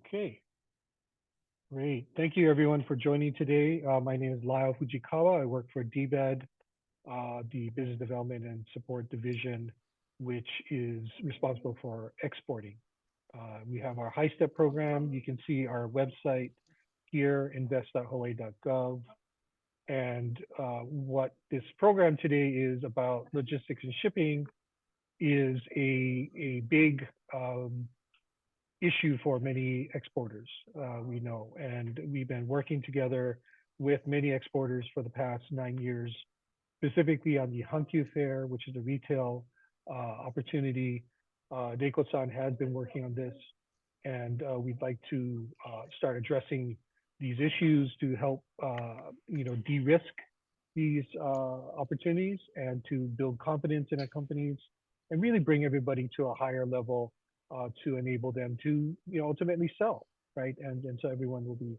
Okay, great. Thank you everyone for joining today. My name is Lyle Fujikawa. I work for DBED, the Business Development and Support Division, which is responsible for exporting. We have our High Step program. You can see our website here, Invest.Hawaii.Gov. And what this program today is about, logistics and shipping, is a big issue for many exporters, we know. And we've been working together with many exporters for the past 9 years, specifically on the Hankyu Fair, which is a retail opportunity. Reiko-san has been working on this, and we'd like to start addressing these issues to help de-risk these opportunities and to build confidence in our companies and really bring everybody to a higher level to enable them to ultimately sell, right? And so everyone will be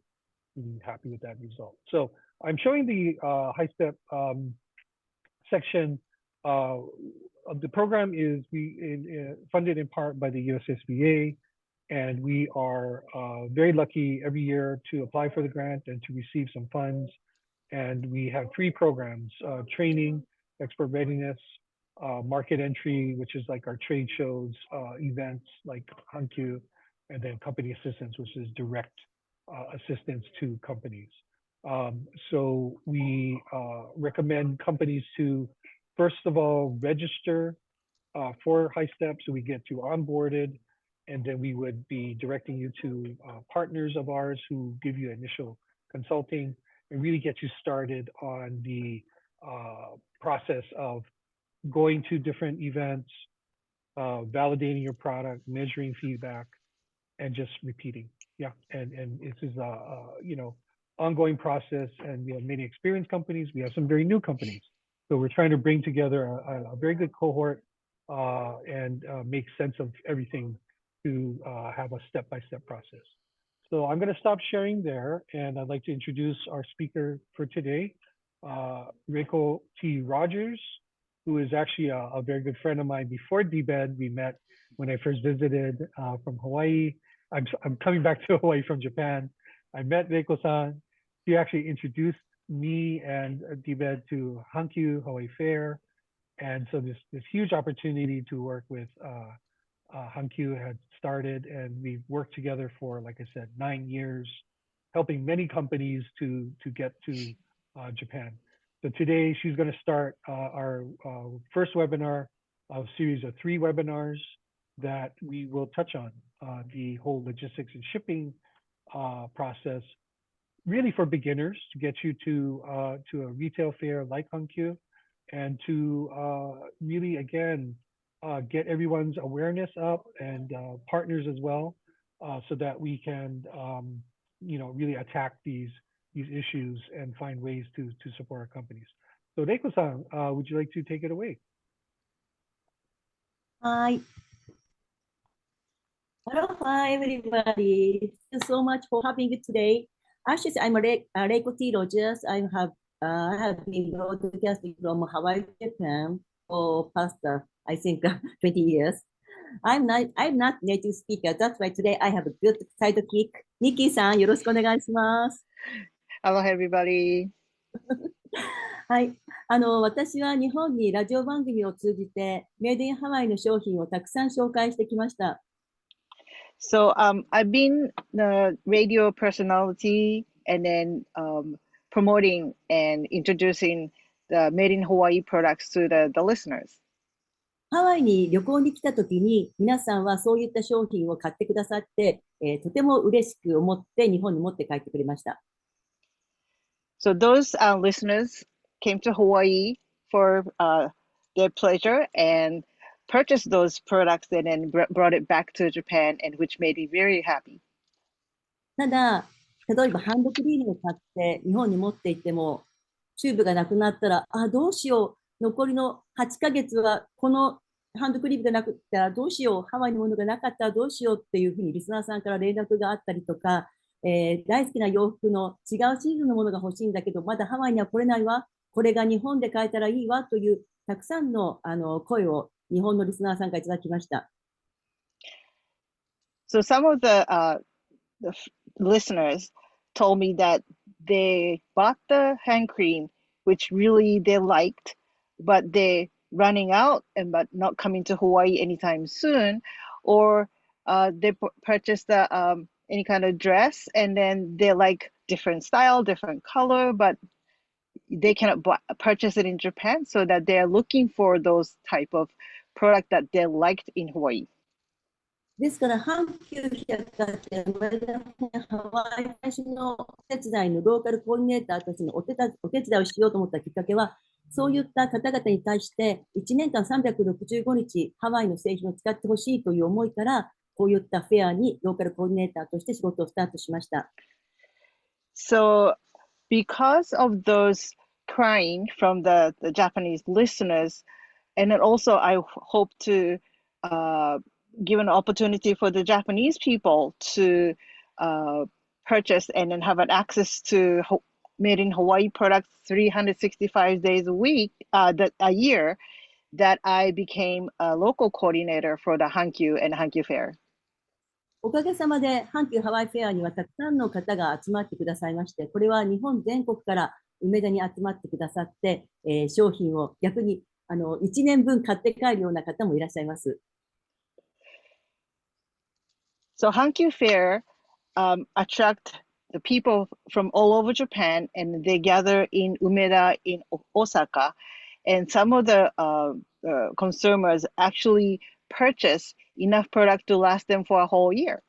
happy with that result. So I'm showing the High Step section of the program. Is funded in part by the USSBA, and we are very lucky every year to apply for the grant and to receive some funds. And we have 3 programs: training, export readiness, market entry, which is like our trade shows, events like Hankyu, and then company assistance, which is direct assistance to companies. So we recommend companies to, first of all, register for High Step so we get you onboarded, and then we would be directing you to partners of ours who give you initial consulting and really get you started on the process of going to different events, validating your product, measuring feedback, and just repeating. Yeah, and this is a ongoing process, and we have many experienced companies. We have some very new companies, so we're trying to bring together a very good cohort and make sense of everything to have a step-by-step process. So I'm going to stop sharing there, and I'd like to introduce our speaker for today, Reiko T. Rogers, who is actually a very good friend of mine. Before DBED, we met when I first visited from Hawaii. I'm coming back to Hawaii from Japan. I met Reiko-san. He actually introduced me and DBED to Hankyu Hawaii Fair. And so this huge opportunity to work with Hankyu had started, and we've worked together for, like I said, 9 years, helping many companies to get to Japan. So today she's going to start our first webinar of a series of 3 webinars that we will touch on the whole logistics and shipping process, really for beginners, to get you to a retail fair like Hankyu, and to really, again, get everyone's awareness up and partners as well, so that we can really attack these issues and find ways to support our companies. So Reiko-san, would you like to take it away? Hi. Aloha, everybody. Thank you so much for having me today. Actually, I'm Reiko T. Rogers. I have been broadcasting from Hawaii, Japan for past, I think, 20 years. I'm not native speaker. That's why today I have a good sidekick. Nikki-san, よろしくお願いします。Hello, everybody. はい。私は日本にラジオ番組を通じて、メイドインハワイの商品をたくさん紹介してきました。So I've been the radio personality and then promoting and introducing the Made in Hawaii products to the listeners. ハワイに旅行に来たときに、皆さんはそういった商品を買ってくださって、とても嬉しく思って日本に持って帰ってくれました。So those listeners came to Hawaii for their pleasure and purchased those products and then brought it back to Japan, and which made me very happy. ただ、例えばハンドクリームを買って日本に持って行っても、チューブがなくなったら、どうしよう、残りの8ヶ月はこのハンドクリームがなくったらどうしよう、ハワイのものがなかったらどうしようっていうふうにリスナーさんから連絡があったりとか、大好きな洋服の違うシーズンのものが欲しいんだけど、まだハワイには来れないわ、これが日本で買えたらいいわというたくさんの声を日本のリスナーさんからいただきました。So some of the listeners told me that they bought the hand cream, which really they liked, but they running out and but not coming to Hawaii anytime soon, or they purchased any kind of dress and then they like different style, different color, but they cannot purchase it in Japan, so that they're looking for those type of product that they liked in Hawaii. ですから、阪急百貨店、ハワイ最初のお手伝いのローカルコーディネーターとしてのお手伝いをしようと思ったきっかけは、そういった方々に対して1年間365日ハワイの製品を使ってほしいという思いから、こういったフェアにローカルコーディネーターとして仕事をスタートしました。So, because of those crying from the Japanese listeners, and then also I hope to give an opportunity for the Japanese people to purchase and then have an access to made in Hawaii products 365 days a year, that I became a local coordinator for the Hankyu and Hankyu Fair. おかげさまで阪急ハワイフェアにはたくさんの方が集まってくださいまして、これは日本全国から梅田に集まってくださって、商品を逆に1年分買って帰るような方もいらっしゃいます。So Hankyu Fair attract the people from all over Japan, and they gather in Umeda in Osaka, and some of the consumers actually purchase enough product to last them for a whole year.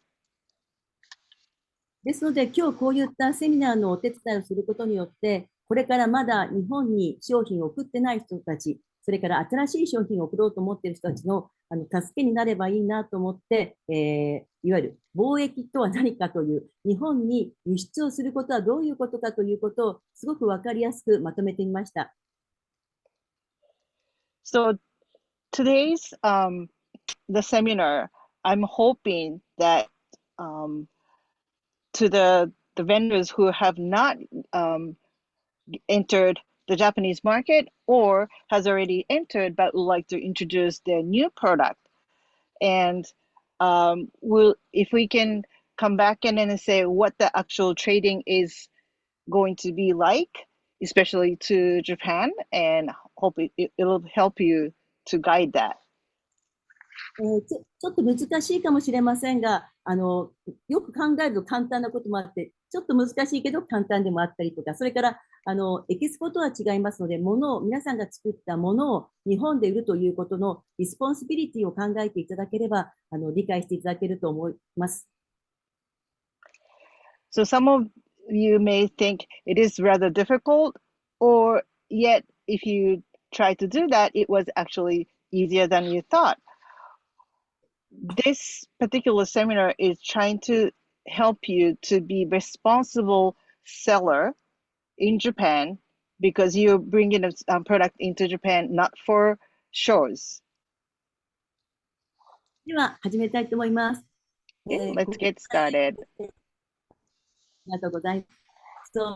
ですので、今日こういったセミナーのお手伝いをすることによって、これからまだ日本に商品を送ってない人たち、それから新しい商品を送ろうと思っている人たちの助けになればいいなと思って、いわゆる貿易とは何かという、日本に輸出をすることはどういうことかということをすごく分かりやすくまとめてみました。So today's the seminar, I'm hoping that to the vendors who have not entered the Japanese market or has already entered but would like to introduce their new product, and if we can come back in and say what the actual trading is going to be like, especially to Japan, and hope it'll help you to guide that. ちょっと難しいかもしれませんが、よく考えると簡単なこともあって、ちょっと難しいけど簡単でもあったりとか、それからエキスポとは違いますので、皆さんが作ったものを日本で売るということのリスポンシビリティを考えていただければ、理解していただけると思います。So some of you may think it is rather difficult, or yet if you try to do that, it was actually easier than you thought. This particular seminar is trying to help you to be responsible seller in Japan, because you're bringing a product into Japan not for shows. では始めたいと思います。Let's get started. ありがとうございます。So,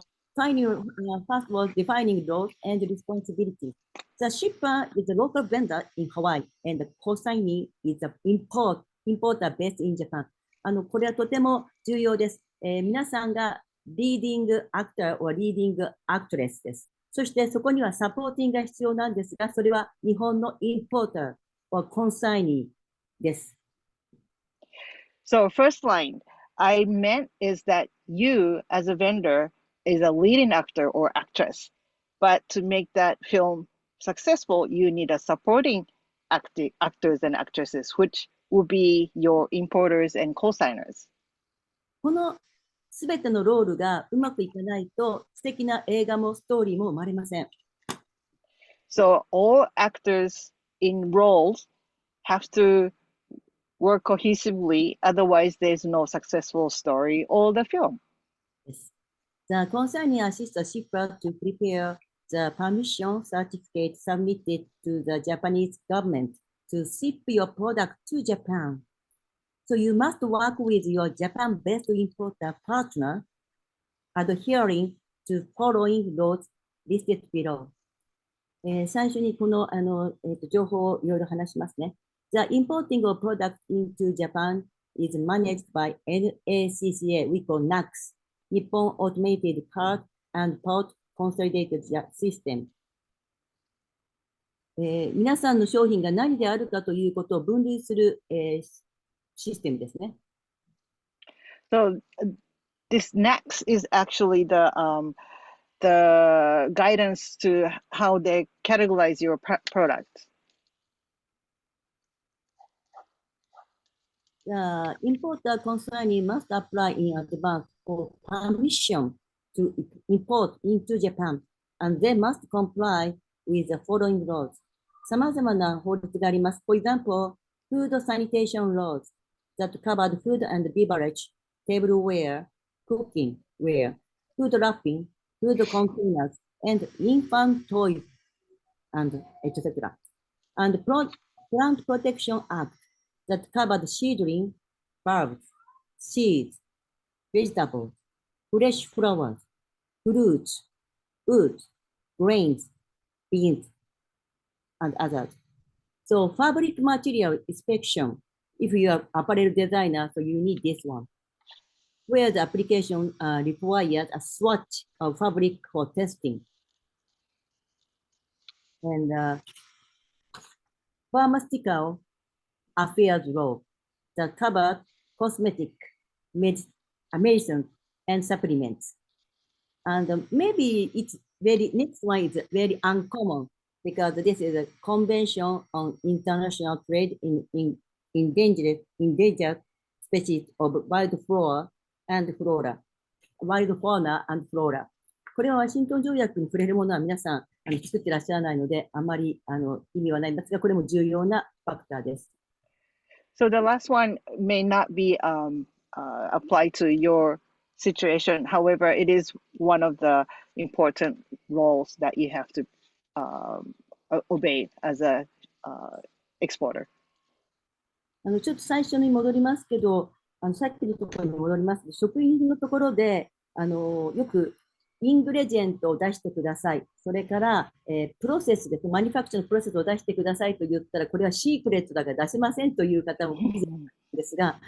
first of all, defining roles and responsibilities. The shipper is a local vendor in Hawaii, and the consignee is an importer based in Japan. これはとても重要です。皆さんがリーディングアクターorリーディングアクトレスです。そしてそこにはサポーティングが必要なんですが、それは日本のインポーター or コンサイニーです。So first line I meant is that you as a vendor is a leading actor or actress, but to make that film successful, you need a supporting actors and actresses, which will be your importers and co-signers. このすべてのロールがうまくいかないと素敵な映画もストーリーも生まれません。So all actors in roles have to work cohesively, otherwise there's no successful story or the film. The consignee assists the shipper to prepare the permission certificate submitted to the Japanese government to ship your product to Japan. So you must work with your Japan-based importer partner, adhering to following laws listed below. 最初にこの情報をいろいろ話しますね。The importing of products into Japan is managed by NACCA, we call NACS, Nippon Automated Card and Port Consolidated System。皆さんの商品が何であるかということを分類する、システムですね。So this next is actually the guidance to how they categorize your product. The importer consignee must apply in advance for permission to import into Japan, and they must comply with the following laws. さまざまな法律があります。For example, food sanitation laws that cover food and beverage, tableware, cooking ware, food wrapping, food containers, and infant toys, and etc. And Plant Protection Act that covered seedling, bulbs, seeds, vegetables, fresh flowers, fruits, wood, grains, beans, and others. So fabric material inspection, if you are apparel designer, so you need this one, where the application requires a swatch of fabric for testing. And pharmaceutical affairs law that cover cosmetic, medicine, and supplements. And maybe it's next one is very uncommon because this is a convention on international trade in endangered species of wild fauna and flora. これはワシントン条約に触れるものは皆さん作ってらっしゃらないので、あまり意味はないんですが、これも重要なファクターです。So the last one may not be applied to your situation. However, it is one of the important laws that you have to obey as a exporter. ちょっと最初に戻りますけど、さっきのところに戻りますと、食品のところでよくイングレジェントを出してください。それから、プロセスです。マニファクチャーのプロセスを出してくださいと言ったら、これはシークレットだから出せませんという方もいるんですが、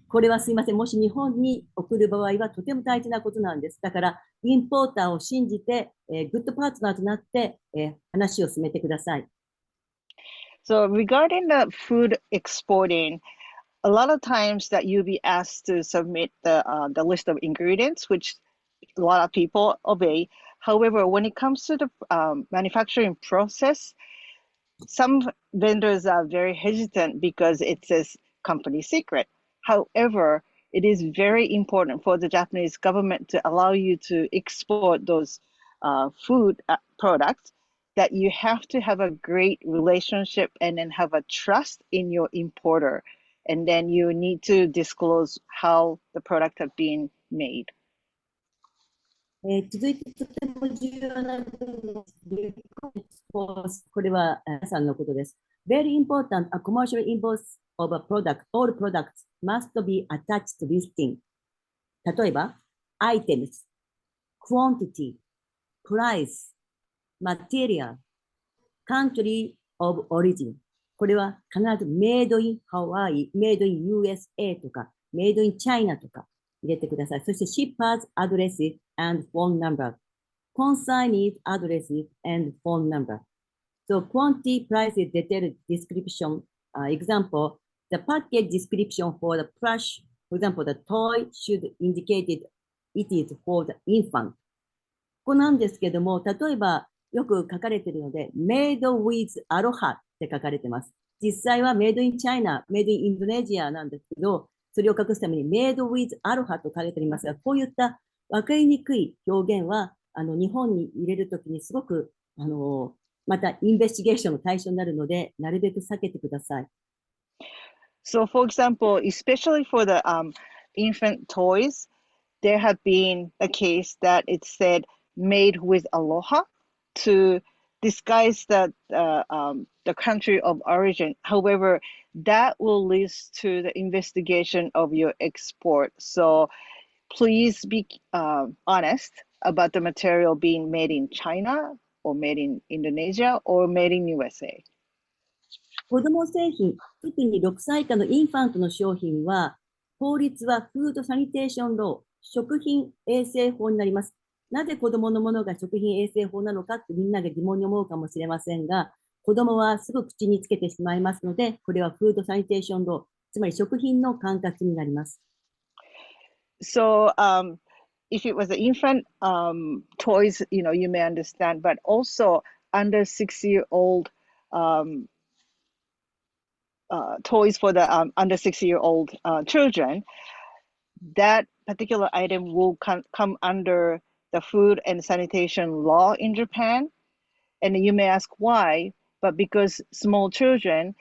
これはすいません。もし日本に送る場合はとても大事なことなんです。だから、インポーターを信じて、グッドパートナーとなって、話を進めてください。So regarding the food exporting, a lot of times that you'll be asked to submit the list of ingredients, which a lot of people obey. However, when it comes to the manufacturing process, some vendors are very hesitant because it says company secret. However, it is very important for the Japanese government to allow you to export those food products, that you have to have a great relationship and then have a trust in your importer. And then you need to disclose how the product have been made. 続いてとても重要な部分です。これは皆さんのことです。Very important, a commercial invoice of a product, all products must be attached to listing. 例えば、items, quantity, price, material, country of origin. これは必ず made in Hawaii, made in USA とか made in China とか入れてください。そして shippers addresses and phone number, consignees addresses and phone number. So quantity, prices, detailed description. Example, the package description for the plush, for example, the toy should indicate it is for the infant. ここなんですけども、例えばよく書かれているので、made with aloha って書かれています。実際は made in China, made in Indonesia なんですけど、それを隠すために made with aloha と書かれていますが、こういった分かりにくい表現は日本に入れるときにすごくまたインベスティゲーションの対象になるので、なるべく避けてください。So for example, especially for the infant toys, there have been a case that it said made with aloha to disguise the country of origin. However, that will lead to the investigation of your export. So please be honest about the material being made in China or made in Indonesia or made in USA. 子供製品、特に6歳以下のインファントの商品は、法律はフードサニテーションロー、食品衛生法になります。なぜ子供のものが食品衛生法なのかってみんなが疑問に思うかもしれませんが、子供はすぐ口につけてしまいますので、これはフードサニテーションロー、つまり食品の管轄になります。So, if it was an infant toys, you may understand, but also under 6-year-old toys for the under 6-year-old children, that particular item will come under the food and sanitation law in Japan. And you may ask why, but because small children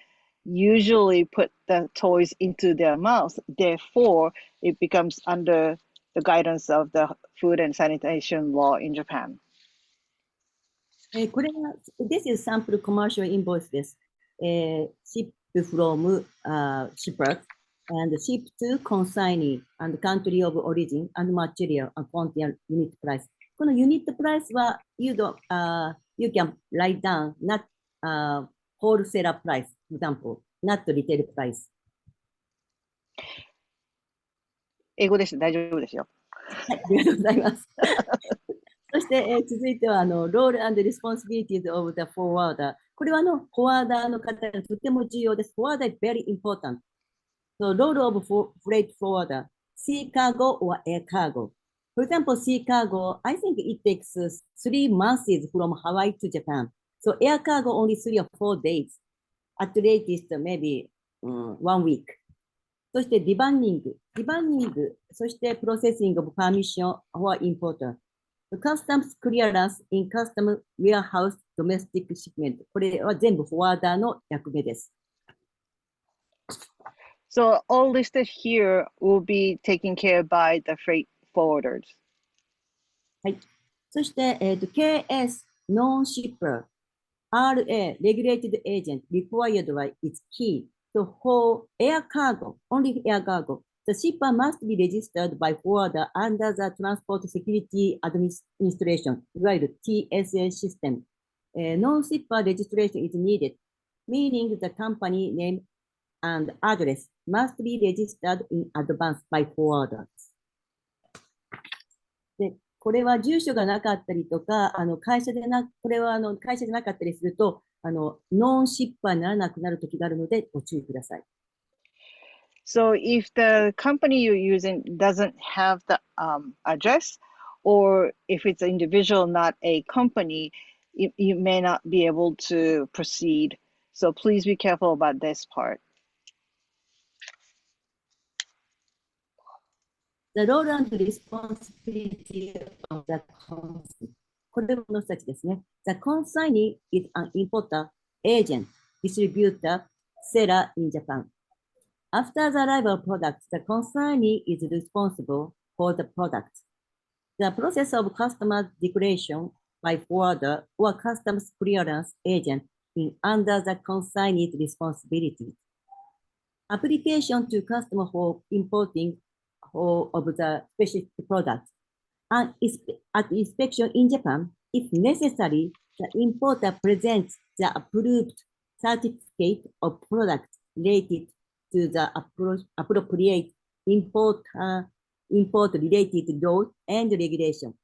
usually put the toys into their mouth, therefore it becomes under the guidance of the food and sanitation law in Japan. これは、This is sample commercial invoice です。ship from shipper and ship to consignee and country of origin and material and quantity unit price. このユニットプライスは you can write down not wholesaler price, for example, not retail price. 英語です。大丈夫ですよ。はい、ありがとうございます。そして、続いてはRole and Responsibilities of the Forwarder。これはフォワーダーの方がとても重要です。Forwarder is very important. So, role of freight forwarder, sea cargo or air cargo. For example, sea cargo, I think it takes 3 months from Hawaii to Japan. So, air cargo only 3 or 4 days. At latest, maybe 1 week. そして、ディバンニング、そして、プロセッシング of permission or importer. Customs clearance in custom warehouse domestic shipment. これは全部フォワーダーの役目です。So all listed here will be taken care by the freight forwarders. はい。そして、KS non-shipper RA regulated agent required by its key. So for air cargo, only air cargo, the shipper must be registered by forwarder under the Transport Security Administration, いわゆる TSA system. Non-shipper registration is needed, meaning the company name and address must be registered in advance by forwarders. で、これは住所がなかったりとか、これは会社じゃなかったりすると、ノンシッパーにならなくなる時があるので、ご注意ください。So if the company you're using doesn't have the address, or if it's an individual, not a company, you may not be able to proceed. So please be careful about this part. The role and responsibility of the consignee. これもの人たちですね。The consignee is an importer, agent, distributor, seller in Japan. After the arrival of product, the consignee is responsible for the product. The process of customer declaration by forwarder or customs clearance agent is under the consignee's responsibility. Application to customer for importing of the specific product. And at inspection in Japan, if necessary, the importer presents the approved certificate of product related to the appropriate import-related law and regulation.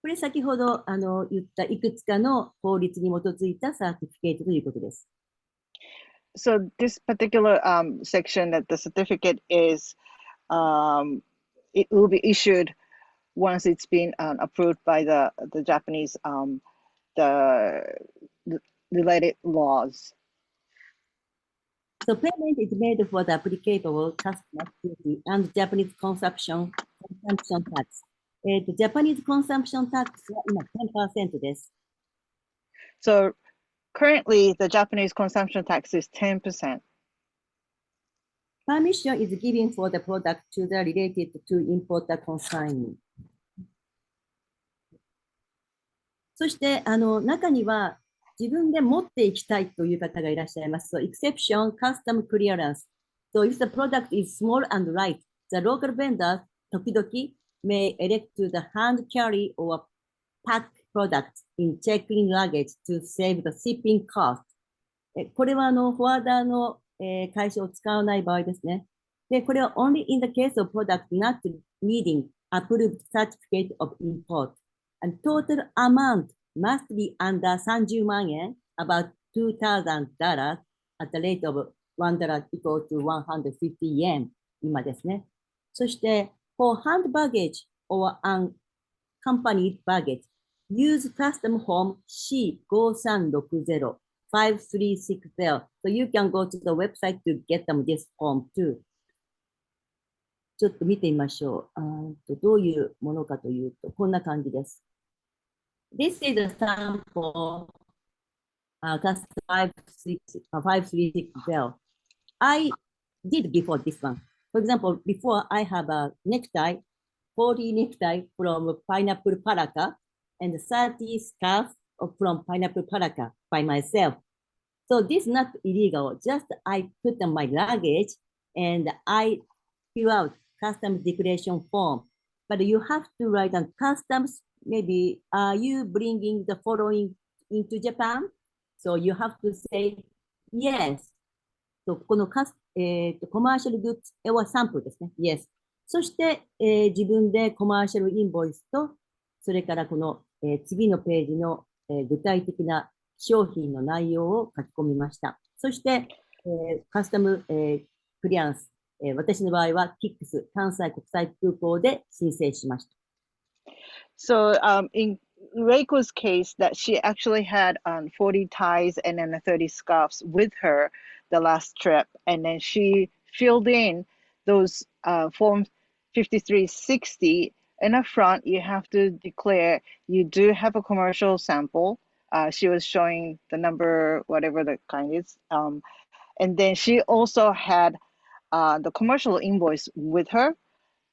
これ先ほど言ったいくつかの法律に基づいたサーティフィケートということです。So this particular section that the certificate is, it will be issued once it's been approved by the Japanese the related laws. So payment is made for the applicable customer duty and Japanese consumption tax. Japanese consumption tax は今 10% です。So currently the Japanese consumption tax is 10%. Permission is given for the product to the related to importer consignee. そして中には自分で持っていきたいという方がいらっしゃいます。So, exception, custom clearance. So, if the product is small and light, the local vendors 時々 may elect to the hand carry or pack products in check-in luggage to save the shipping cost. これはフォワーダーの会社を使わない場合ですね。で、これは only in the case of product not needing approved certificate of import. And total amount must be under 30万円 about $2,000 at the rate of $1 equal to 150 yen 今ですね。そして、for hand baggage or unaccompanied baggage, use custom form C5360-5360. So you can go to the website to get them this form too. ちょっと見てみましょう。どういうものかというと、こんな感じです。This is a sample custom 5360. I did before this one. For example, before I have a necktie, 40 necktie from pineapple paraca and 30 scarf from pineapple paraca by myself. So this is not illegal. Just I put on my luggage and I fill out customs declaration form. But you have to write on customs. Maybe are you bringing the following into Japan? So you have to say yes. とこのコマーシャルグッズはサンプルですね。Yes。そして、自分でコマーシャルインボイスと、それからこの、次のページの、具体的な商品の内容を書き込みました。そして、カスタム、クリアンス、私の場合は KIX 関西国際空港で申請しました。So in Reiko's case, that she actually had 40 ties and then 30 scarves with her the last trip, and then she filled in those form 5360. In the front, you have to declare you do have a commercial sample. She was showing the number, whatever the kind is, and then she also had the commercial invoice with her,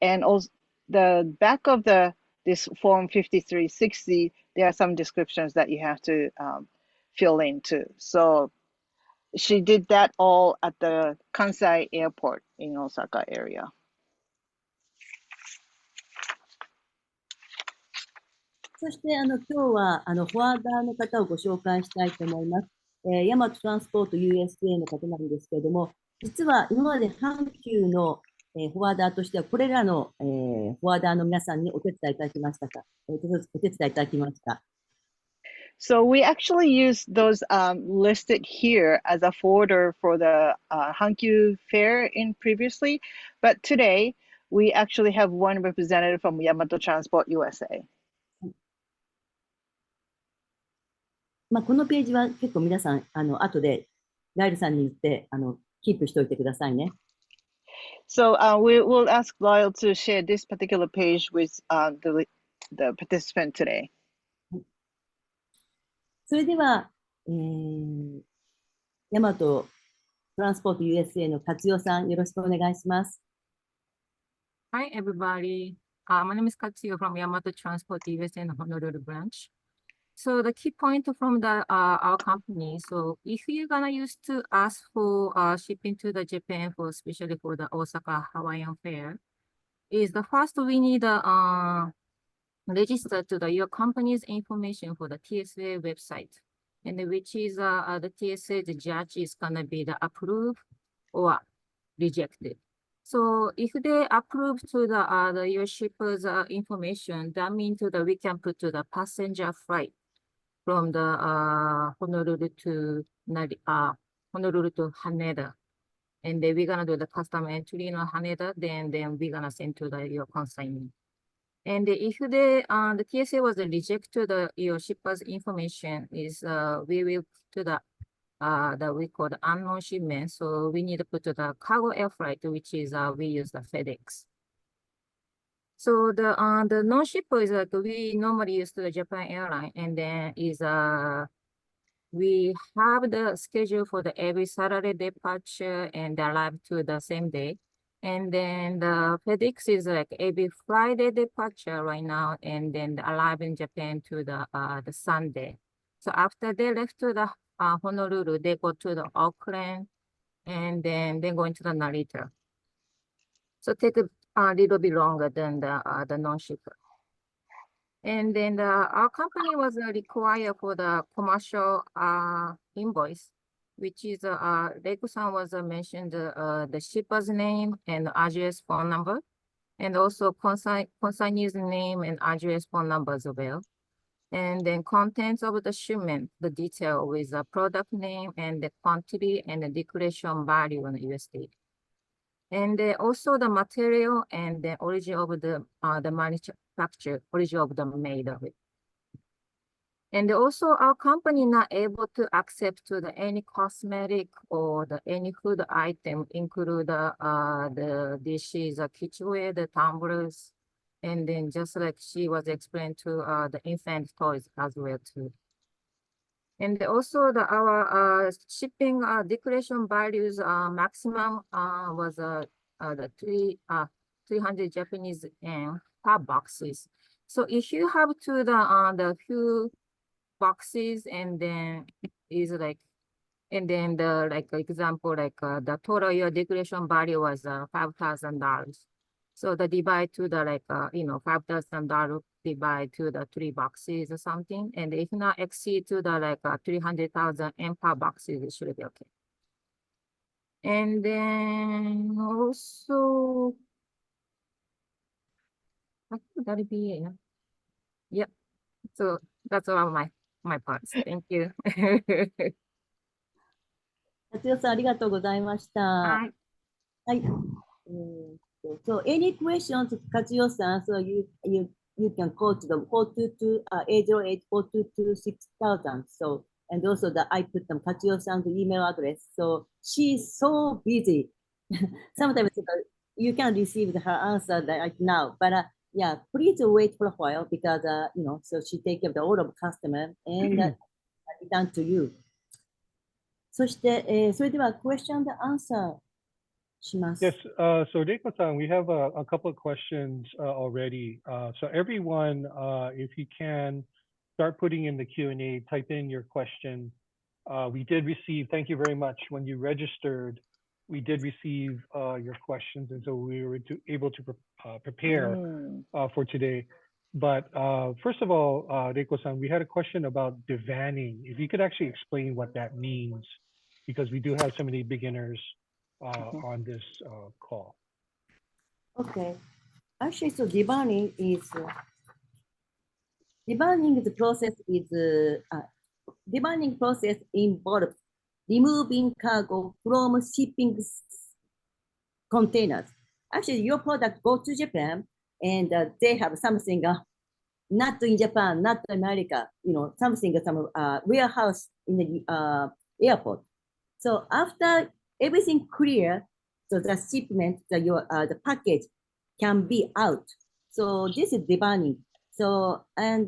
and also the back of this form 5360, there are some descriptions that you have to fill in too. So she did that all at the Kansai airport in Osaka area. そして今日はフォワーダーの方をご紹介したいと思います。ヤマトトランスポート USA の方なんですけれども、実は今まで阪急のフォワーダーとしては、これらの、フォワーダーの皆さんにお手伝いいただきましたか、お手伝いいただきました。So we actually use those listed here as a forwarder for the Hankyu Fair in previously, but today we actually have one representative from Yamato Transport USA. まあ、このページは結構皆さん、後でライルさんに言ってキープしておいてくださいね。So we will ask Lyle to share this particular page with the participant today. それでは、ヤマトトランスポート USA の勝代さん、よろしくお願いします。Hi, everybody. My name is Katsuyo from Yamato Transport USA in Honolulu branch. So the key point from our company, so if you're gonna use to ask for shipping to the Japan for especially for the Osaka Hawaiian Fair, is the first we need register to your company's information for the TSA website, and which is the TSA the judge is gonna be the approve or rejected. So if they approve to the your shipper's information, that means we can put to the passenger flight from the Honolulu to Haneda, and then we're gonna do the custom entry in Haneda. Then we're gonna send to your consignment. And if the TSA was rejected your shipper's information, is we will to the we call the unknown shipment. So we need to put to the cargo air freight, which is we use the FedEx. So the non-shipper is we normally use to the Japan airline, and then is we have the schedule for the every Saturday departure and arrive to the same day. And then the FedEx is like every Friday departure right now, and then arrive in Japan to the Sunday. So after they left to the Honolulu, they go to the Auckland, and then they go into the Narita. So take a little bit longer than the non-shipper. And then our company was required for the commercial invoice. which is Reiko-san was mentioned the shipper's name and address, phone number, and also consignee's name and address, phone number as well. And then contents of the shipment, the detail with the product name and the quantity and the declaration value on USD. And also the material and the origin of the manufacture, origin of the made of it. And also our company not able to accept to the any cosmetic or the any food item, include the dishes, the kitchenware, the tumblers, and then just like she was explained to the infant toys as well too. And also our shipping declaration values maximum was the 300 Japanese yen per boxes. So if you have to the few boxes and then is like, and then the like example like the total your declaration value was $5,000. So the divide to the like $5,000 divide to the 3 boxes or something, and if not exceed to the like 300,000 yen per boxes, it should be okay. And then also I think that'll be it. Yep. So that's all my parts. Thank you. 達代さん、ありがとうございました。はい。はい。So any questions, Katsuyo-san? So you can quote the 808-422-6000. So and also that I put them Katsuyo-san's email address. So she's so busy. Sometimes you can receive her answer right now, but yeah, please wait for a while because so she take care of the all of customer and return to you. そして、それでは question and answer します。Yes, so Reiko-san, we have a couple of questions already. So everyone, if you can start putting in the Q&A, type in your question. We did receive, thank you very much. When you registered, we did receive your questions, and so we were able to prepare for today. But first of all, Reiko-san, we had a question about divanning. If you could actually explain what that means, because we do have so many beginners on this call. Okay. Actually, so divanning is the process divanning process involves removing cargo from shipping containers. Actually, your product go to Japan and they have something not in Japan, not America, something, some warehouse in the airport. So after everything clear, so the shipment, the package can be out. So this is divanning. So and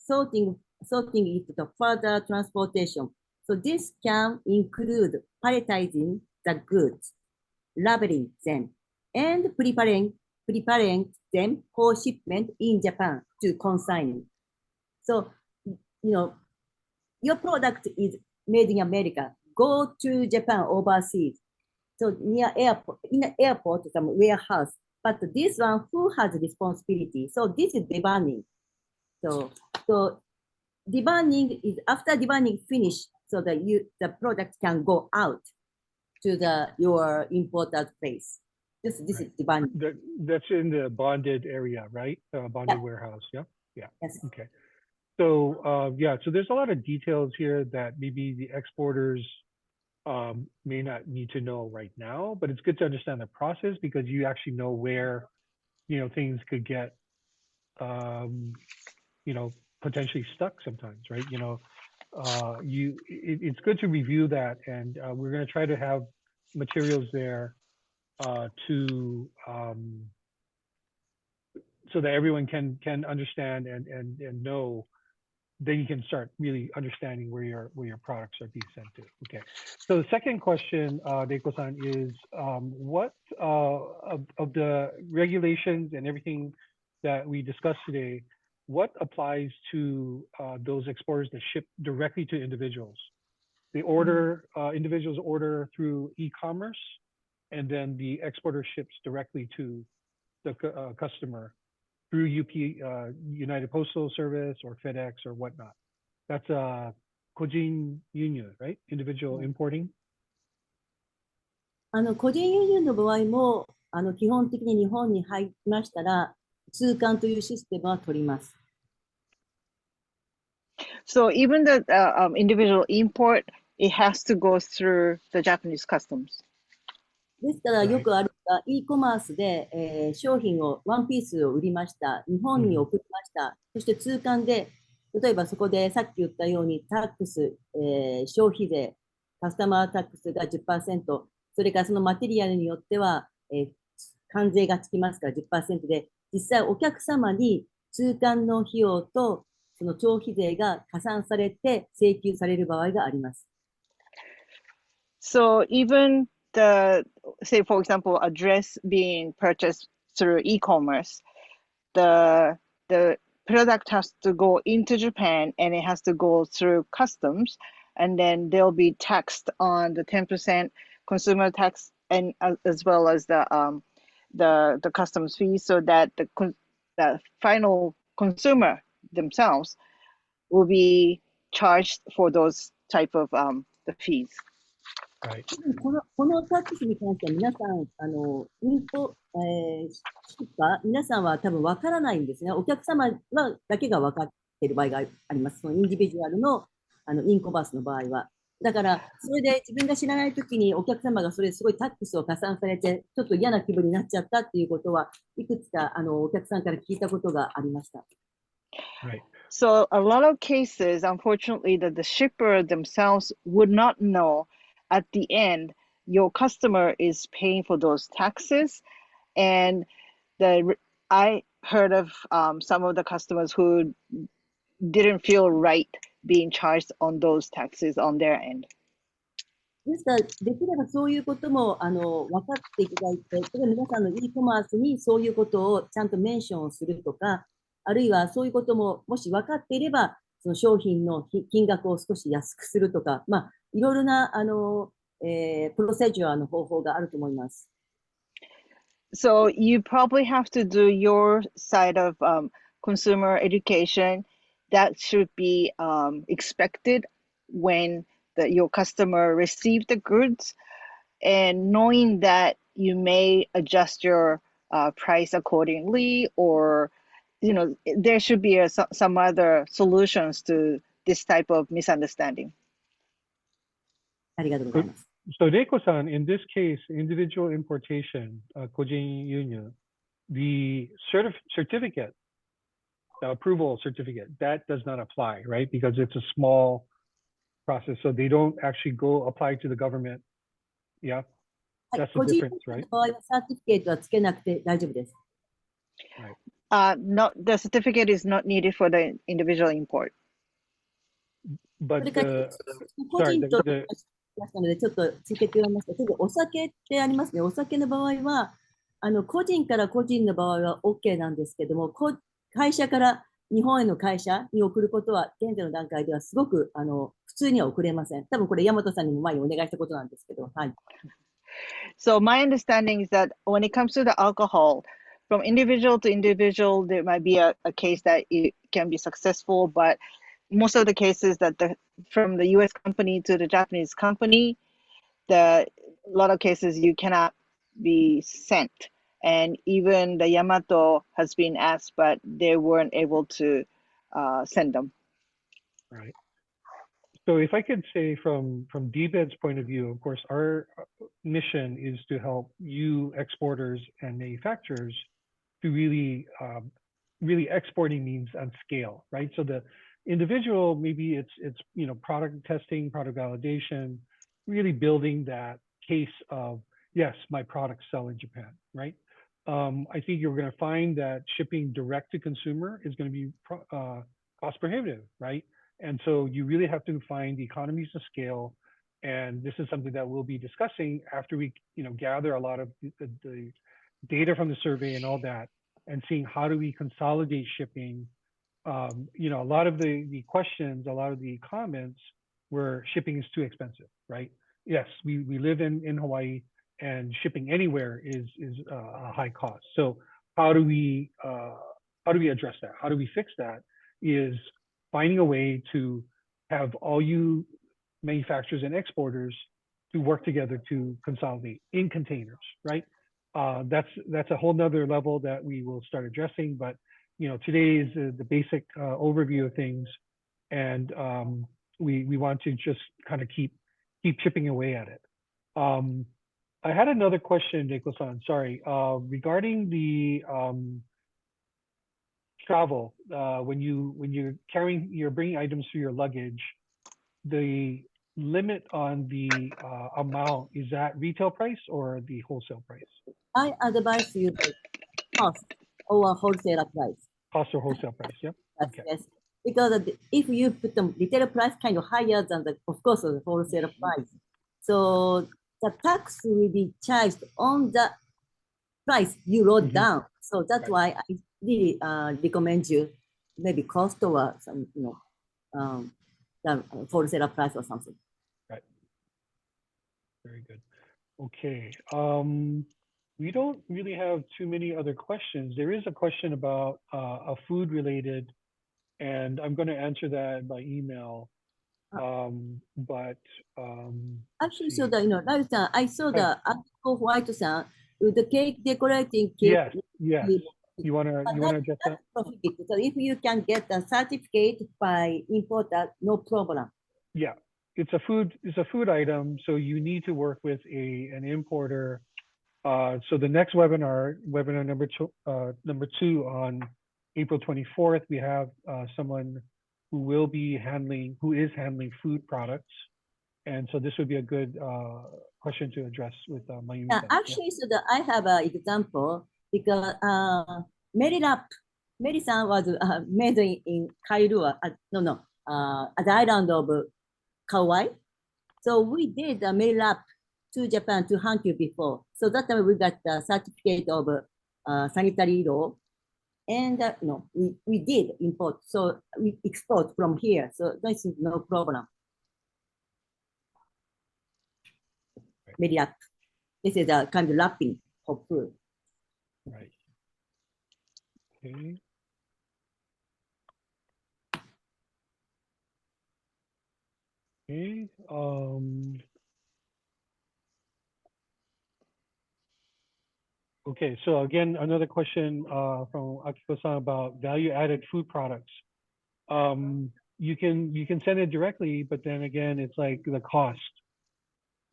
sorting is the further transportation. So this can include palletizing the goods, labeling them, and preparing them for shipment in Japan to consign. So your product is made in America. Go to Japan overseas. So near airport, in the airport, some warehouse. But this one, who has responsibility? So this is divanning. So divanning is after divanning finish, so that the product can go out to your imported place. This is divanning. That's in the bonded area, right? Bonded warehouse. Yeah. Yeah. Yes. Okay. So so there's a lot of details here that maybe the exporters may not need to know right now, but it's good to understand the process because you actually know where things could get potentially stuck sometimes, right? It's good to review that, and we're going to try to have materials there to so that everyone can understand and know. Then you can start really understanding where your products are being sent to. Okay. So the second question, Reiko-san, is what of the regulations and everything that we discussed today, what applies to those exporters that ship directly to individuals? They order, individuals order through e-commerce, and then the exporter ships directly to the customer through United Postal Service or FedEx or whatnot. That's a kojin yunyu, right? Individual importing. 個人輸入の場合も、基本的に日本に入りましたら、通関というシステムは取ります。So even the individual import, it has to go through the Japanese customs. ですから、よくあるのが、e コマースで、商品を、ワンピースを売りました。日本に送りました。そして通関で、例えばそこでさっき言ったように、タックス、消費税、カスタマータックスが 10%、それからそのマテリアルによっては、関税がつきますから 10% で、実際お客様に通関の費用とその消費税が加算されて請求される場合があります。So even the, say for example, a dress being purchased through e-commerce, the product has to go into Japan and it has to go through customs, and then they'll be taxed on the 10% consumer tax and as well as the customs fee, so that the final consumer themselves will be charged for those type of the fees. Right. このタックスに関しては皆さん、インポ、皆さんは多分わからないんですね。お客様だけが分かっている場合があります。そのインディビジュアルの、インコマースの場合は。だから、それで自分が知らないときにお客様がそれすごいタックスを加算されて、ちょっと嫌な気分になっちゃったっていうことは、いくつかお客さんから聞いたことがありました。Right. So a lot of cases, unfortunately, that the shipper themselves would not know at the end your customer is paying for those taxes, and I heard of some of the customers who didn't feel right being charged on those taxes on their end. ですから、できればそういうことも分かっていただいて、それは皆さんの e コマースにそういうことをちゃんとメンションをするとか、あるいはそういうことももし分かっていれば、その商品の金額を少し安くするとか、まあ、いろいろなプロセジュアの方法があると思います。So you probably have to do your side of consumer education that should be expected when your customer receive the goods, and knowing that you may adjust your price accordingly, or there should be some other solutions to this type of misunderstanding. ありがとうございます。So Reiko-san, in this case, individual importation, kojin yunyu, the certificate, the approval certificate, that does not apply, right? Because it's a small process, so they don't actually go apply to the government. Yeah, that's the difference, right? 個人の場合はサーティフィケートはつけなくて大丈夫です。No, the certificate is not needed for the individual import. But それから個 sorry, 人としたのでちょっと続けて言いました。お酒ってありますね。お酒の場合は個人から個人の場合は OK なんですけども、会社から日本への会社に送ることは現在の段階ではすごく普通には送れません。多分これ大和さんにも前にお願いしたことなんですけど、はい。So my understanding is that when it comes to the alcohol, from individual to individual, there might be a case that it can be successful, but most of the cases that from the US company to the Japanese company, a lot of cases you cannot be sent. And even the Yamato has been asked, but they weren't able to send them. Right. So if I could say from DBED's point of view, of course, our mission is to help you exporters and manufacturers to really exporting means on scale, right? So the individual, maybe it's product testing, product validation, really building that case of, yes, my products sell in Japan, right? I think you're going to find that shipping direct to consumer is going to be cost prohibitive, right? And so you really have to find the economies of scale. And this is something that we'll be discussing after we gather a lot of the data from the survey and all that, and seeing how do we consolidate shipping. A lot of the questions, a lot of the comments were shipping is too expensive, right? Yes, we live in Hawaii, and shipping anywhere is a high cost. So how do we address that? How do we fix that? Is finding a way to have all you manufacturers and exporters to work together to consolidate in containers, right? That's a whole nother level that we will start addressing, but today is the basic overview of things, and we want to just kind of keep chipping away at it. I had another question, Reiko-san, sorry, regarding the travel. When you're bringing items through your luggage, the limit on the amount, is that retail price or the wholesale price? I advise you the cost or wholesale price. Cost or wholesale price, yeah? Yes, Okay. yes. Because if you put the retail price kind of higher than of course, the wholesale price. So the tax will be charged on the price you wrote down. So that's why I really recommend you maybe cost or some, the wholesale price or something. Right. Very good. Okay. We don't really have too many other questions. There is a question about a food related, and I'm going to answer that by email. Actually, so Larry-san, I saw the article White-san with the cake decorating cake. Yes. You wanna address that? So if you can get a certificate by importer, no problem. Yeah, it's a food item, so you need to work with an importer. So the next webinar number two on April 24th, we have someone who is handling food products, and so this would be a good question to address with Mayumi. Yeah, actually, so I have an example because Mary-san was made in Kailua, at the island of Kauai. So we did a mail up to Japan, to Hankyu before. So that time we got the certificate of sanitary law. And we did import. So we export from here. So this is no problem. Mail up. This is a kind of wrapping of food. Right. Okay. Okay. Okay, so again, another question from Akiko-san about value-added food products. You can send it directly, but then again, it's like the cost,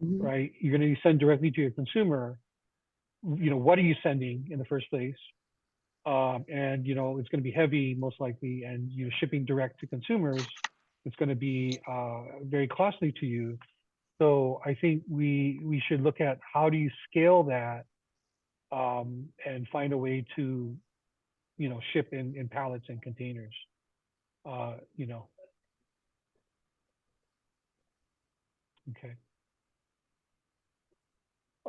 right? You're going to send directly to your consumer. What are you sending in the first place? And it's going to be heavy, most likely, and shipping direct to consumers, it's going to be very costly to you. So I think we should look at how do you scale that. And find a way to, ship in pallets and containers. Okay.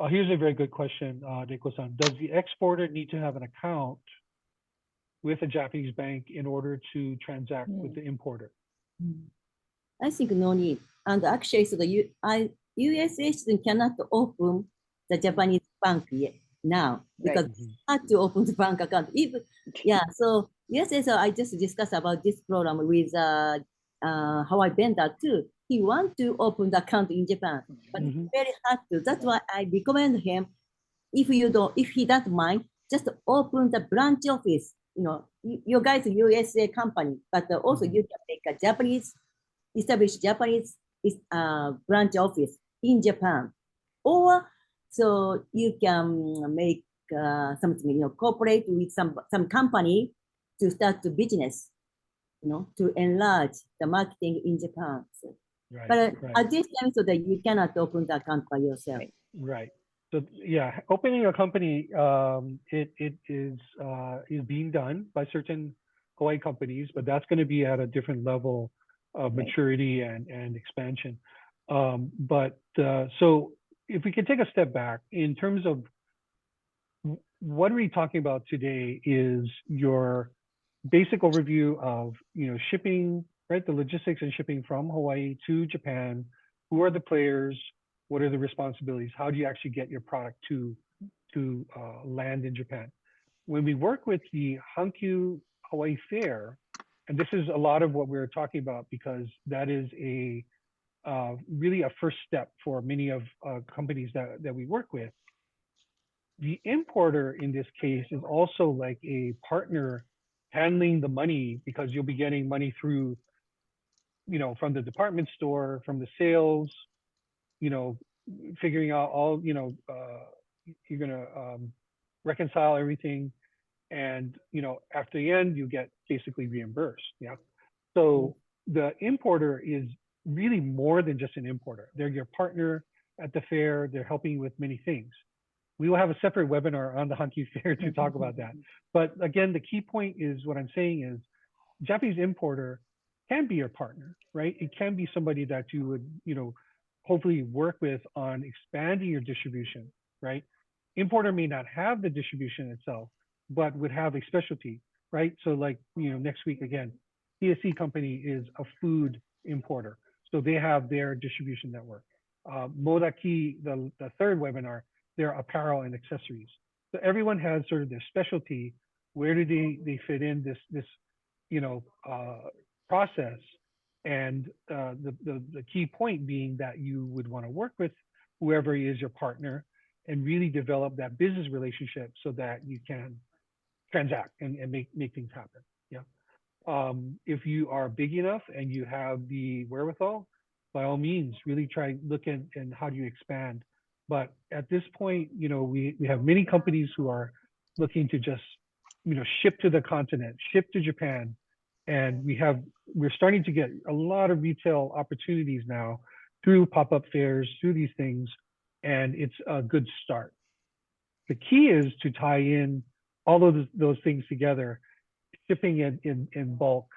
Here's a very good question, Reiko-san. Does the exporter need to have an account with a Japanese bank in order to transact with the importer? I think no need. And actually, so the USA cannot open the Japanese bank yet. Now, because had to open the bank account. So yesterday, so I just discussed about this program with Hawaii vendor too. He wants to open the account in Japan, but it's very hard to. That's why I recommend him, if he doesn't mind, just open the branch office. You guys are USA company, but also you can make a establish Japanese branch office in Japan, or so you can make something, cooperate with some company to start the business, to enlarge the marketing in Japan. So, but at this time, so that you cannot open the account by yourself. Right. So yeah, opening a company, it is being done by certain Hawaii companies, but that's going to be at a different level of maturity and expansion. So if we can take a step back in terms of what we're talking about today is your basic overview of shipping, right? The logistics and shipping from Hawaii to Japan. Who are the players? What are the responsibilities? How do you actually get your product to land in Japan? When we work with the Hankyu Hawaii Fair, And this is a lot of what we're talking about, because that is a really a first step for many of companies that we work with. The importer in this case is also like a partner handling the money, because you'll be getting money through, from the department store, from the sales, figuring out all, you're gonna reconcile everything, and after the end you get basically reimbursed. Yeah. So the importer is really more than just an importer. They're your partner at the fair. They're helping you with many things. We will have a separate webinar on the Hanki Fair to talk about that. But again, the key point is, what I'm saying is, Japanese importer can be your partner, right? It can be somebody that you would, hopefully work with on expanding your distribution, right? Importer may not have the distribution itself, but would have a specialty, right? So like, next week again, TSC company is a food importer. So they have their distribution network. Modaki, the third webinar, they're apparel and accessories. So everyone has sort of their specialty. Where do they fit in this process? And the key point being that you would want to work with whoever is your partner and really develop that business relationship so that you can transact and make things happen. Yeah. If you are big enough and you have the wherewithal, by all means, really try look at and how do you expand. But at this point, we have many companies who are looking to just, ship to the continent, ship to Japan. And we're starting to get a lot of retail opportunities now through pop-up fairs, through these things, and it's a good start. The key is to tie in all of those things together, shipping in bulk,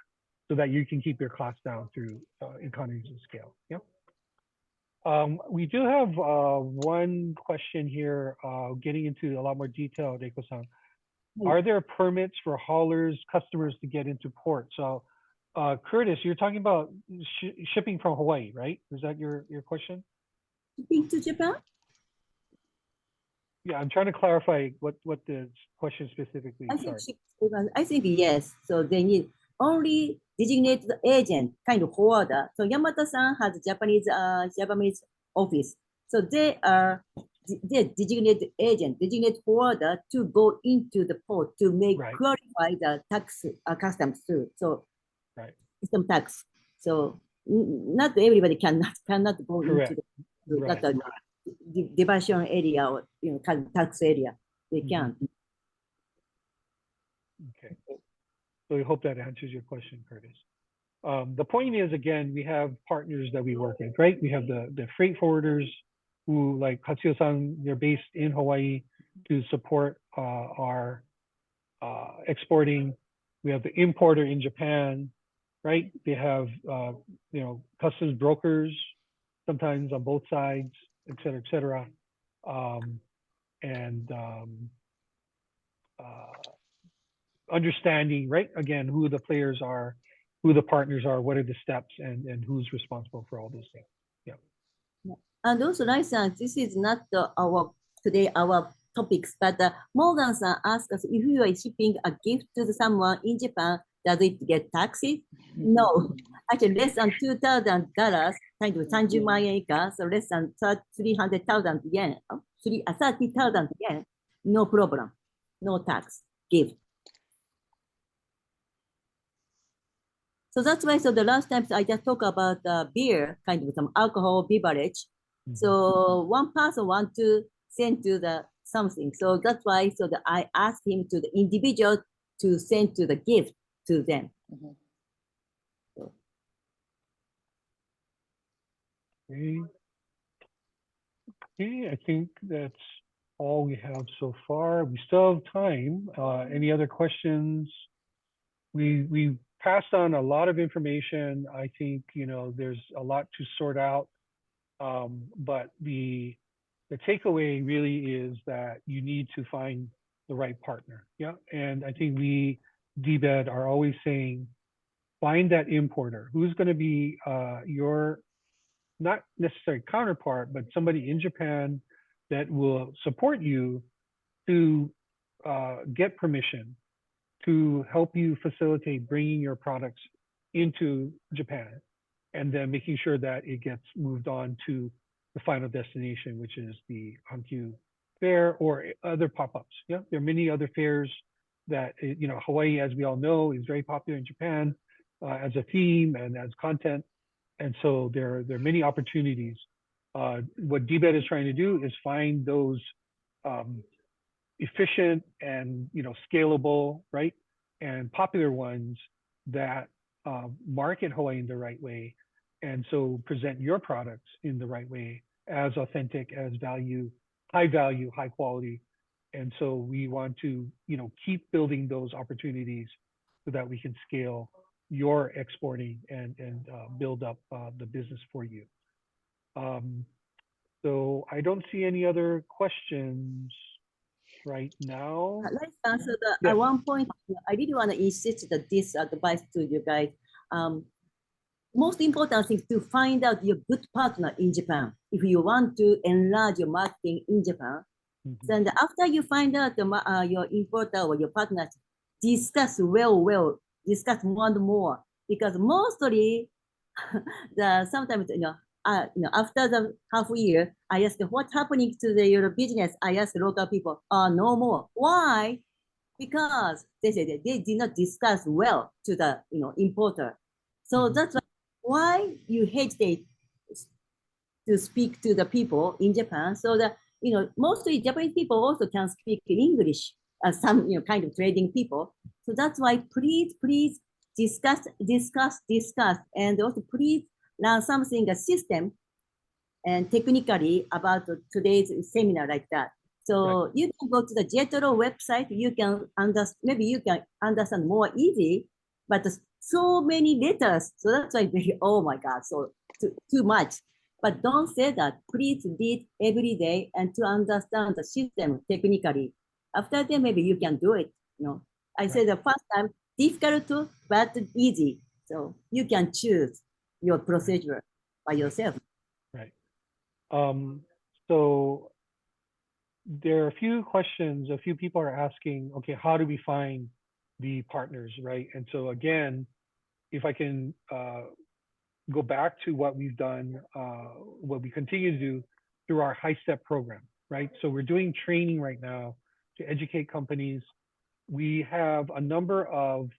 so that you can keep your costs down through economies of scale. Yep. We do have one question here, getting into a lot more detail, Reiko-san. Are there permits for haulers, customers to get into port? So, Curtis, you're talking about shipping from Hawaii, right? Is that your question? Shipping to Japan? Yeah, I'm trying to clarify what the question specifically. I think yes. So they need only designated agent, kind of forwarder. So Yamato-san has Japanese office. So they are designated agent, designated forwarder to go into the port to make qualify the tax customs too. So system tax. So not everybody cannot go into the diversion area or tax area. They can. Okay. So we hope that answers your question, Curtis. The point is, again, we have partners that we work with, right? We have the freight forwarders who, like Katsuyo-san, they're based in Hawaii to support our exporting. We have the importer in Japan, right? They have, customs brokers, sometimes on both sides, et cetera, et cetera. Understanding, right? Again, who the players are, who the partners are, what are the steps, and who's responsible for all those things. Yeah. And also, license, this is not our topics, but Morgan-san asked us, if you are shipping a gift to someone in Japan, does it get taxes? No, actually less than $2,000, kind of 30万円以下, so less than 300,000 yen, 30,000 yen, no problem, no tax gift. So that's why, so the last time I just talked about beer, kind of some alcohol beverage. So one person wants to send to the something. So that's why, so I asked him to the individual to send to the gift to them. So. Okay, I think that's all we have so far. We still have time. Any other questions? We passed on a lot of information. I think, there's a lot to sort out. But the takeaway really is that you need to find the right partner. Yeah. And I think we, DBED, are always saying, find that importer who's going to be your not necessarily counterpart, but somebody in Japan that will support you to get permission to help you facilitate bringing your products into Japan and then making sure that it gets moved on to the final destination, which is the Hankyu Fair or other pop-ups. Yeah, there are many other fairs that, Hawaii, as we all know, is very popular in Japan as a theme and as content. And so there are many opportunities. What DBED is trying to do is find those efficient and scalable, right, and popular ones that market Hawaii in the right way, and so present your products in the right way, as authentic, as high value, high quality. And so we want to keep building those opportunities so that we can scale your exporting and build up the business for you. So I don't see any other questions right now. Let's answer the Yes. at one point. I really want to insist that this advice to you guys. Most important thing is to find out your good partner in Japan. If you want to enlarge your marketing in Japan, then after you find out your importer or your partner, discuss discuss more and more, because mostly sometimes after the half a year, I ask what's happening to your business. I ask local people, no more. Why? Because they say that they did not discuss well to the importer. So that's why you hesitate to speak to the people in Japan. So that mostly Japanese people also can speak English as some kind of trading people. So that's why please discuss, and also please learn something, a system and technically about today's seminar like that. So you can go to the JETRO website, you can understand, maybe you can understand more easy, but so many letters. So that's why oh my God, so too much. But don't say that. Please read every day and to understand the system technically. After that, maybe you can do it. I say the first time, difficult but easy. So you can choose your procedure by yourself. Right. So there are a few questions. A few people are asking, okay, how do we find the partners, right? And so again, if I can go back to what we've done, what we continue to do through our High Step program, right? So we're doing training right now to educate companies. We have a number of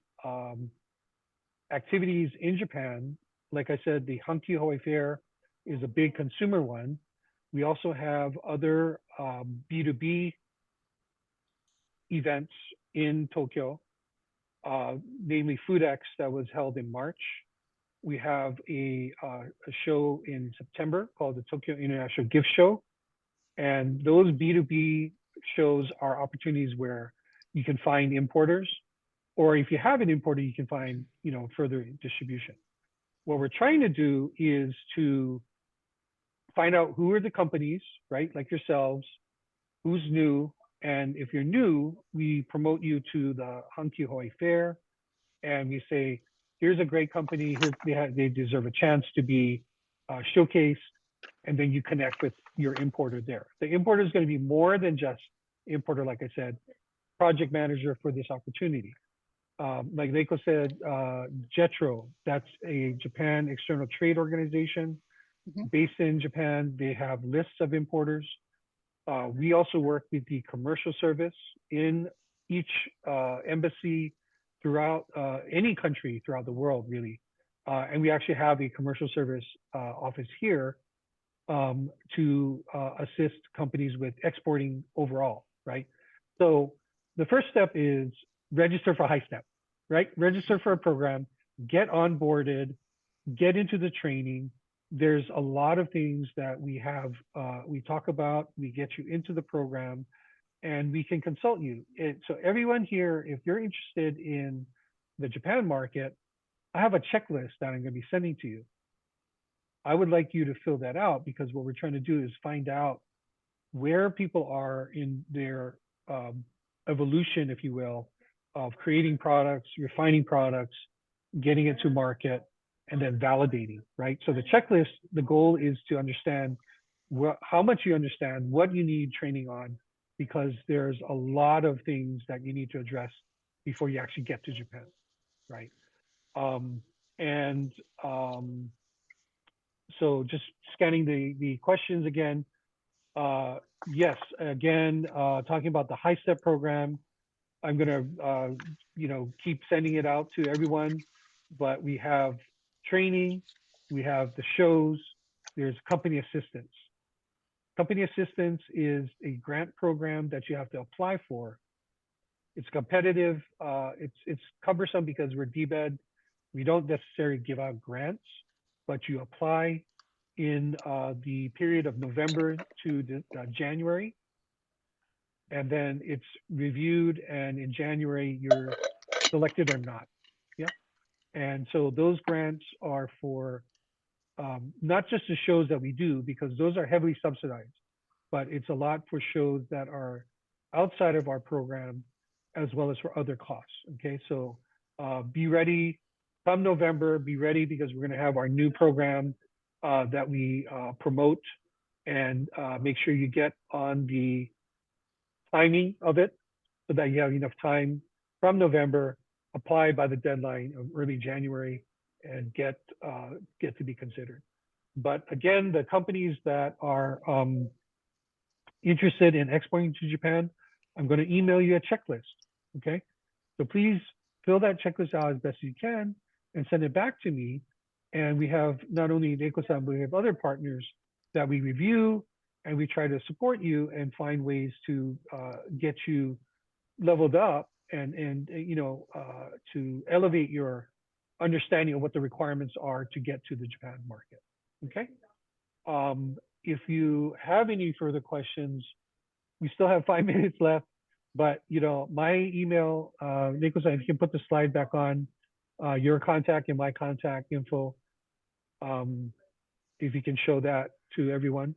activities in Japan. Like I said, the Hankyu Hawaii Fair is a big consumer one. We also have other B2B events in Tokyo, namely FoodX that was held in March. We have a show in September called the Tokyo International Gift Show. And those B2B shows are opportunities where you can find importers, or if you have an importer, you can find further distribution. What we're trying to do is to find out who are the companies, right, like yourselves, who's new. And if you're new, we promote you to the Hankyu Hawaii Fair, and we say, here's a great company, they deserve a chance to be showcased, and then you connect with your importer there. The importer is going to be more than just importer, like I said, project manager for this opportunity. Like Reiko said, JETRO, that's a Japan external trade organization based in Japan. They have lists of importers. We also work with the commercial service in each embassy throughout any country throughout the world, really. And we actually have a commercial service office here to assist companies with exporting overall, right? So the first step is register for High Step, right? Register for a program, get onboarded, get into the training. There's a lot of things that we have, we talk about, we get you into the program, and we can consult you. So everyone here, if you're interested in the Japan market, I have a checklist that I'm going to be sending to you. I would like you to fill that out, because what we're trying to do is find out where people are in their evolution, if you will, of creating products, refining products, getting it to market, and then validating, right? So the checklist, the goal is to understand how much you understand, what you need training on, because there's a lot of things that you need to address before you actually get to Japan, right? And so just scanning the questions again. Yes, again, talking about the high step program, I'm gonna keep sending it out to everyone, but we have training, we have the shows, there's company assistance. Company assistance is a grant program that you have to apply for. It's competitive. It's cumbersome because we're DBED. We don't necessarily give out grants, but you apply in the period of November to January, and then it's reviewed, and in January you're selected or not. Yeah, and so those grants are for not just the shows that we do, because those are heavily subsidized, but it's a lot for shows that are outside of our program, as well as for other costs. Okay, so be ready come November. Be ready, because we're going to have our new program that we promote, and make sure you get on the timing of it so that you have enough time from November, apply by the deadline of early January, and get to be considered. But again, the companies that are interested in exporting to Japan, I'm going to email you a checklist. Okay, so please fill that checklist out as best you can and send it back to me. And we have not only Reiko-san, but we have other partners that we review, and we try to support you and find ways to get you leveled up and to elevate your understanding of what the requirements are to get to the Japan market. Okay. If you have any further questions, we still have 5 minutes left, but my email, Reiko-san, if you can put the slide back on, your contact and my contact info, if you can show that to everyone.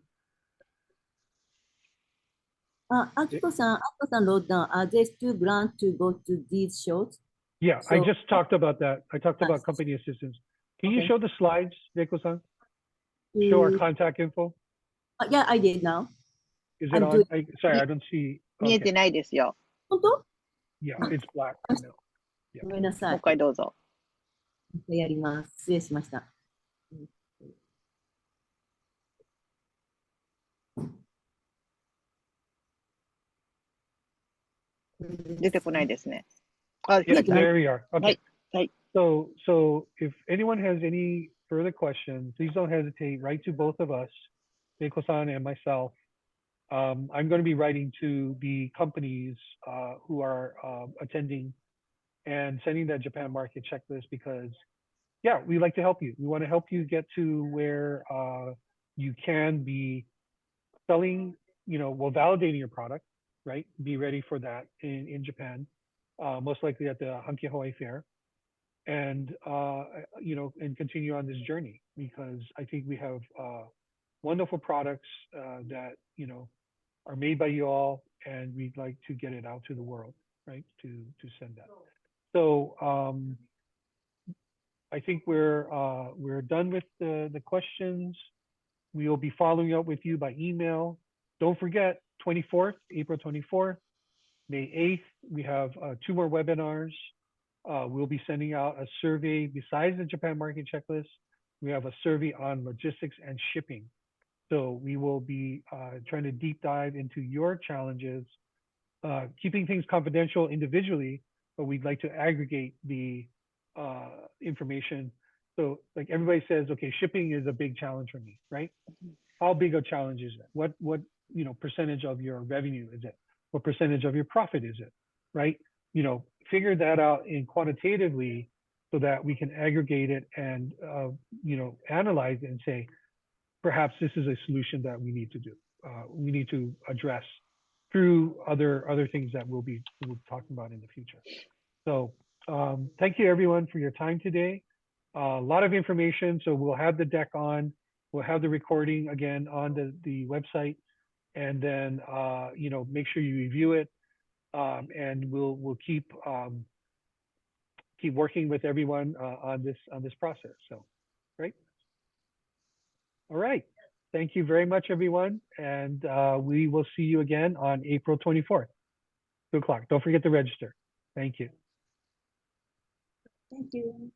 Akiko-san wrote down, are they still planned to go to these shows? Yeah, I So- just talked about that. I talked about Nice. company assistance. Can you Okay. show the slides, Reiko-san? Show our Uh, contact info. yeah, I did now. Is it I'm on? doing- Sorry, I don't see. 見えて Okay. ないですよ。本当 Yeah, it's black right now. ごめんなさいもう一。回どうぞ。やります。失礼しました。出てこないですね。あ、 Yeah, てない there we are. Okay. Right. So if anyone has any further questions, please don't hesitate. Write to both of us, Reiko-san and myself. I'm going to be writing to the companies who are attending and sending that Japan market checklist, because, yeah, we like to help you. We want to help you get to where you can be selling, validating your product, right? Be ready for that in Japan, most likely at the Hankyu Hawaii Fair, and and continue on this journey, because I think we have wonderful products that are made by you all, and we'd like to get it out to the world, right? To send that. So I think we're done with the questions. We will be following up with you by email. Don't forget, April 24th, May 8th, we have 2 more webinars. We'll be sending out a survey. Besides the Japan market checklist, we have a survey on logistics and shipping. So we will be trying to deep dive into your challenges, keeping things confidential individually, but we'd like to aggregate the information. So like everybody says, okay, shipping is a big challenge for me, right? How big a challenge is it? What percentage of your revenue is it? What percentage of your profit is it, right? Figure that out in quantitatively so that we can aggregate it and analyze it and say, perhaps this is a solution that we need to do. We need to address through other things that we'll be talking about in the future. So thank you everyone for your time today. A lot of information. So we'll have the deck on. We'll have the recording again on the website, and then make sure you review it, and we'll keep working with everyone on this process. So, great. All right. Thank you very much, everyone, and we will see you again on April 24th, 2 o'clock. Don't forget to register. Thank you. Thank you.